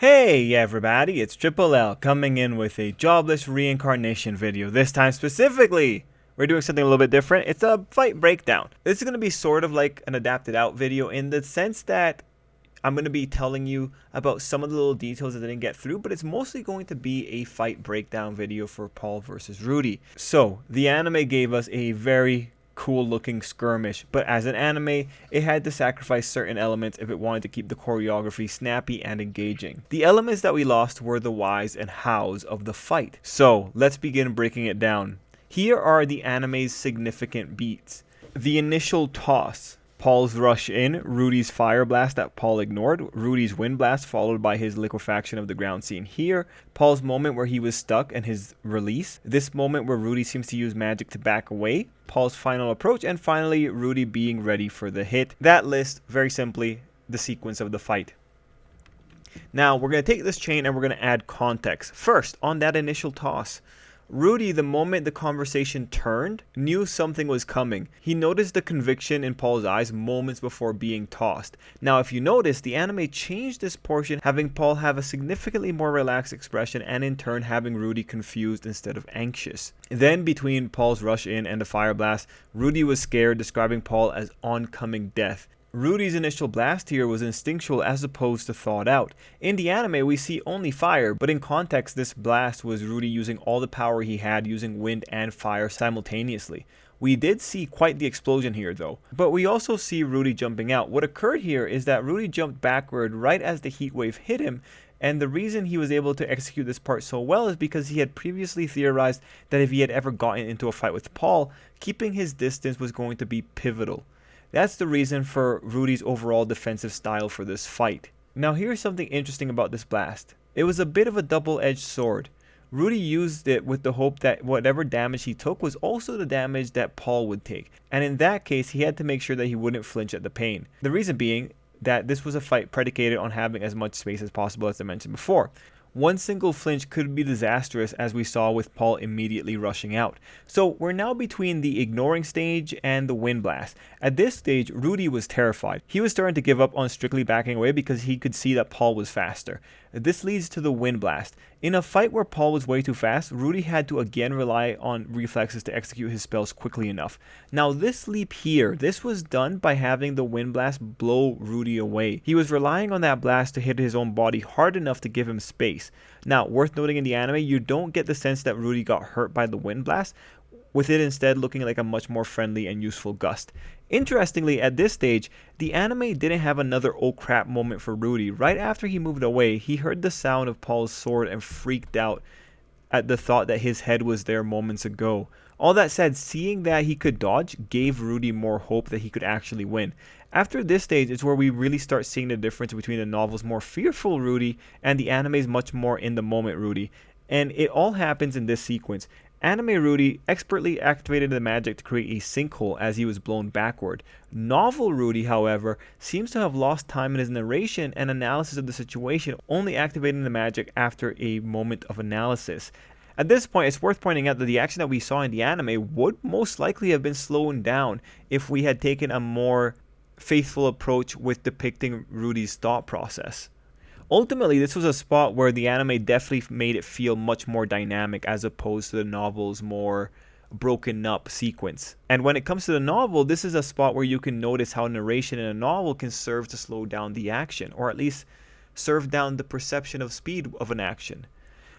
Hey everybody, it's Tripl-L coming in with a Jobless Reincarnation video. This time specifically, we're doing something a little bit different. It's a fight breakdown. This is going to be sort of like an adapted out video in the sense that I'm going to be telling you about some of the little details that I didn't get through, but it's mostly going to be a fight breakdown video for Paul versus Rudy. So, the anime gave us a very cool looking skirmish, but as an anime, it had to sacrifice certain elements if it wanted to keep the choreography snappy and engaging. The elements that we lost were the whys and hows of the fight. So, let's begin breaking it down. Here are the anime's significant beats. The initial toss. Paul's rush in, Rudy's fire blast that Paul ignored, Rudy's wind blast followed by his liquefaction of the ground seen here, Paul's moment where he was stuck and his release, this moment where Rudy seems to use magic to back away, Paul's final approach, and finally Rudy being ready for the hit. That list, very simply, the sequence of the fight. Now, we're going to take this chain and we're going to add context. First, on that initial toss. Rudy, the moment the conversation turned, knew something was coming. He noticed the conviction in Paul's eyes moments before being tossed. Now, if you notice, the anime changed this portion, having Paul have a significantly more relaxed expression and in turn having Rudy confused instead of anxious. Then, between Paul's rush in and the fire blast, Rudy was scared, describing Paul as oncoming death. Rudy's initial blast here was instinctual as opposed to thought out. In the anime, we see only fire, but in context, this blast was Rudy using all the power he had, using wind and fire simultaneously. We did see quite the explosion here though, but we also see Rudy jumping out. What occurred here is that Rudy jumped backward right as the heat wave hit him, and the reason he was able to execute this part so well is because he had previously theorized that if he had ever gotten into a fight with Paul, keeping his distance was going to be pivotal. That's the reason for Rudy's overall defensive style for this fight. Now here's something interesting about this blast. It was a bit of a double-edged sword. Rudy used it with the hope that whatever damage he took was also the damage that Paul would take. And in that case, he had to make sure that he wouldn't flinch at the pain. The reason being that this was a fight predicated on having as much space as possible, as I mentioned before. One single flinch could be disastrous, as we saw with Paul immediately rushing out. So we're now between the ignoring stage and the wind blast. At this stage, Rudy was terrified. He was starting to give up on strictly backing away because he could see that Paul was faster. This leads to the wind blast. In a fight where Paul was way too fast, Rudy had to again rely on reflexes to execute his spells quickly enough. Now this leap here, this was done by having the wind blast blow Rudy away. He was relying on that blast to hit his own body hard enough to give him space. Now, worth noting in the anime, you don't get the sense that Rudy got hurt by the wind blast, with it instead looking like a much more friendly and useful gust. Interestingly, at this stage, the anime didn't have another oh crap moment for Rudy. Right after he moved away, he heard the sound of Paul's sword and freaked out at the thought that his head was there moments ago. All that said, seeing that he could dodge gave Rudy more hope that he could actually win. After this stage is where we really start seeing the difference between the novel's more fearful Rudy and the anime's much more in the moment Rudy. And it all happens in this sequence. Anime Rudy expertly activated the magic to create a sinkhole as he was blown backward. Novel Rudy, however, seems to have lost time in his narration and analysis of the situation, only activating the magic after a moment of analysis. At this point, it's worth pointing out that the action that we saw in the anime would most likely have been slowed down if we had taken a more faithful approach with depicting Rudy's thought process. Ultimately, this was a spot where the anime definitely made it feel much more dynamic as opposed to the novel's more broken up sequence. And when it comes to the novel, this is a spot where you can notice how narration in a novel can serve to slow down the action, or at least serve down the perception of speed of an action.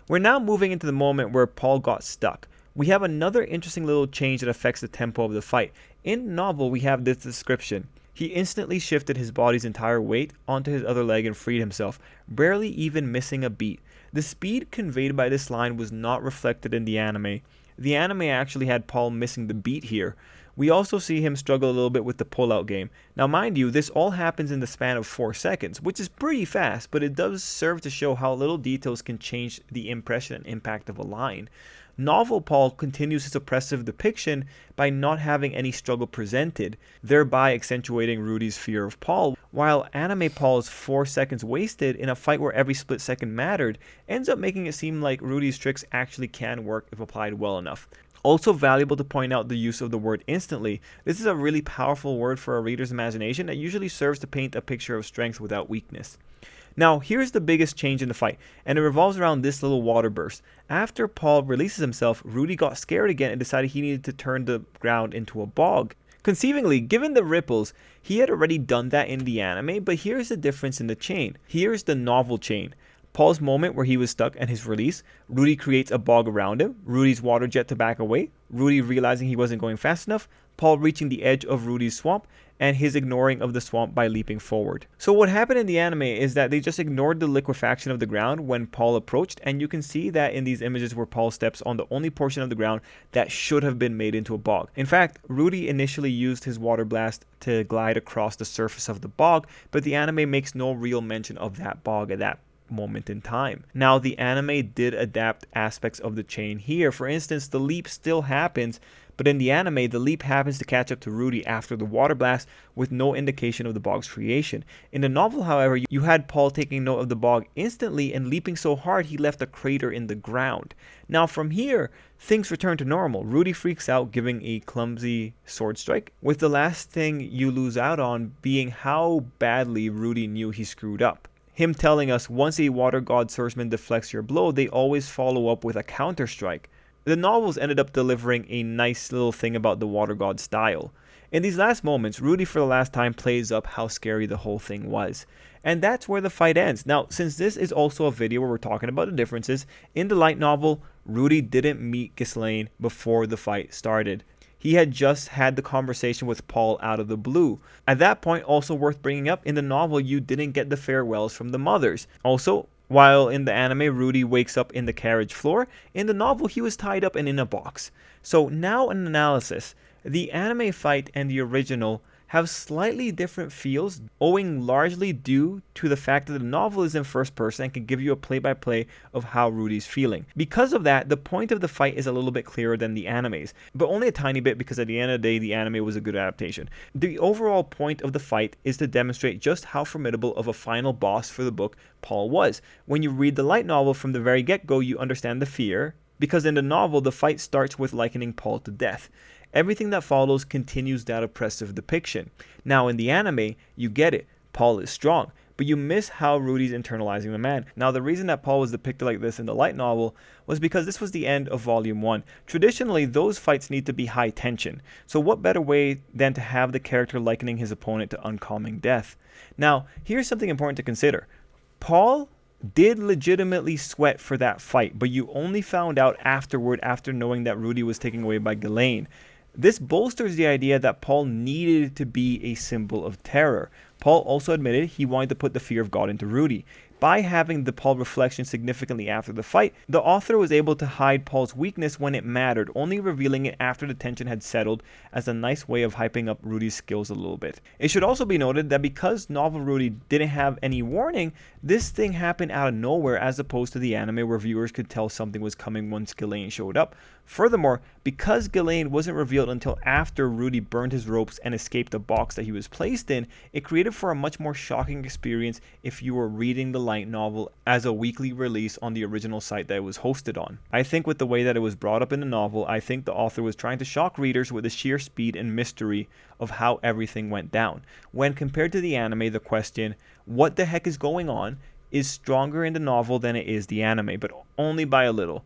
We're now moving into the moment where Paul got stuck. We have another interesting little change that affects the tempo of the fight. In the novel, we have this description. He instantly shifted his body's entire weight onto his other leg and freed himself, barely even missing a beat. The speed conveyed by this line was not reflected in the anime. The anime actually had Paul missing the beat here. We also see him struggle a little bit with the pull-out game. Now mind you, this all happens in the span of 4 seconds, which is pretty fast, but it does serve to show how little details can change the impression and impact of a line. Novel Paul continues his oppressive depiction by not having any struggle presented, thereby accentuating Rudy's fear of Paul, while anime Paul's 4 seconds wasted in a fight where every split second mattered ends up making it seem like Rudy's tricks actually can work if applied well enough. Also valuable to point out the use of the word instantly. This is a really powerful word for a reader's imagination that usually serves to paint a picture of strength without weakness. Now, here's the biggest change in the fight, and it revolves around this little water burst. After Paul releases himself, Rudy got scared again and decided he needed to turn the ground into a bog. Conceivably, given the ripples, he had already done that in the anime, but here's the difference in the chain. Here's the novel chain. Paul's moment where he was stuck and his release, Rudy creates a bog around him, Rudy's water jet to back away, Rudy realizing he wasn't going fast enough, Paul reaching the edge of Rudy's swamp, and his ignoring of the swamp by leaping forward. So what happened in the anime is that they just ignored the liquefaction of the ground when Paul approached, and you can see that in these images where Paul steps on the only portion of the ground that should have been made into a bog. In fact, Rudy initially used his water blast to glide across the surface of the bog, but the anime makes no real mention of that bog at that moment in time. Now, the anime did adapt aspects of the chain here. For instance, the leap still happens, but in the anime, the leap happens to catch up to Rudy after the water blast with no indication of the bog's creation. In the novel, however, you had Paul taking note of the bog instantly and leaping so hard he left a crater in the ground. Now, from here, things return to normal. Rudy freaks out, giving a clumsy sword strike, with the last thing you lose out on being how badly Rudy knew he screwed up. Him telling us once a water god swordsman deflects your blow, they always follow up with a counter strike. The novels ended up delivering a nice little thing about the water god style. In these last moments, Rudy for the last time plays up how scary the whole thing was. And that's where the fight ends. Now, since this is also a video where we're talking about the differences, in the light novel, Rudy didn't meet Ghislaine before the fight started. He had just had the conversation with Paul out of the blue. At that point, also worth bringing up, in the novel you didn't get the farewells from the mothers. Also, while in the anime Rudy wakes up in the carriage floor, in the novel he was tied up and in a box. So now an analysis. The anime fight and the original have slightly different feels, owing largely due to the fact that the novel is in first person and can give you a play-by-play of how Rudy's feeling. Because of that, the point of the fight is a little bit clearer than the anime's, but only a tiny bit because at the end of the day, the anime was a good adaptation. The overall point of the fight is to demonstrate just how formidable of a final boss for the book Paul was. When you read the light novel from the very get-go, you understand the fear, because in the novel, the fight starts with likening Paul to death. Everything that follows continues that oppressive depiction. Now in the anime, you get it. Paul is strong, but you miss how Rudy's internalizing the man. Now the reason that Paul was depicted like this in the light novel was because this was the end of volume 1. Traditionally, those fights need to be high tension. So what better way than to have the character likening his opponent to oncoming death? Now, here's something important to consider. Paul did legitimately sweat for that fight, but you only found out afterward after knowing that Rudy was taken away by Ghislaine. This bolsters the idea that Paul needed to be a symbol of terror. Paul also admitted he wanted to put the fear of God into Rudy. By having the Paul reflection significantly after the fight, the author was able to hide Paul's weakness when it mattered, only revealing it after the tension had settled as a nice way of hyping up Rudy's skills a little bit. It should also be noted that because novel Rudy didn't have any warning, this thing happened out of nowhere as opposed to the anime where viewers could tell something was coming once Ghislaine showed up. Furthermore, because Ghislaine wasn't revealed until after Rudy burned his ropes and escaped the box that he was placed in, it created for a much more shocking experience if you were reading the light novel as a weekly release on the original site that it was hosted on. I think with the way that it was brought up in the novel, I think the author was trying to shock readers with the sheer speed and mystery of how everything went down. When compared to the anime, the question, what the heck is going on, is stronger in the novel than it is the anime, but only by a little.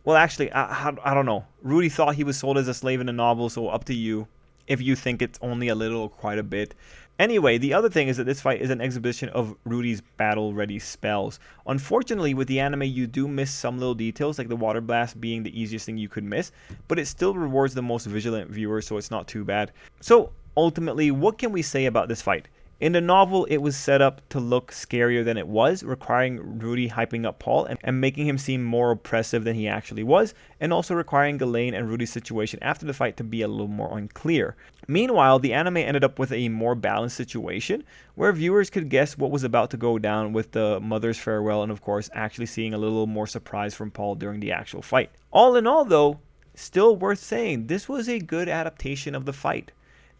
Well, actually, I don't know. Rudy thought he was sold as a slave in the novel, so up to you if you think it's only a little or quite a bit. Anyway, the other thing is that this fight is an exhibition of Rudy's battle-ready spells. Unfortunately, with the anime, you do miss some little details, like the water blast being the easiest thing you could miss, but it still rewards the most vigilant viewer, so it's not too bad. So, ultimately, what can we say about this fight? In the novel, it was set up to look scarier than it was, requiring Rudy hyping up Paul and making him seem more oppressive than he actually was, and also requiring Ghislaine and Rudy's situation after the fight to be a little more unclear. Meanwhile, the anime ended up with a more balanced situation, where viewers could guess what was about to go down with the mother's farewell and of course actually seeing a little more surprise from Paul during the actual fight. All in all though, still worth saying, this was a good adaptation of the fight.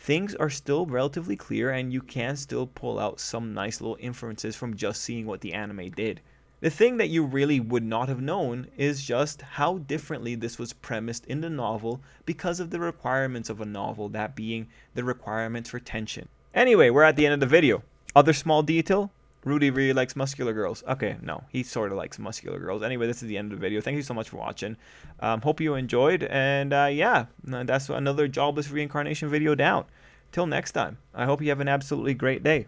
Things are still relatively clear and you can still pull out some nice little inferences from just seeing what the anime did. The thing that you really would not have known is just how differently this was premised in the novel because of the requirements of a novel, that being the requirements for tension. Anyway, we're at the end of the video. Other small detail, Rudy really likes muscular girls. Okay, no, he sort of likes muscular girls. Anyway, this is the end of the video. Thank you so much for watching. Hope you enjoyed. And yeah, that's another jobless reincarnation video down. Till next time, I hope you have an absolutely great day.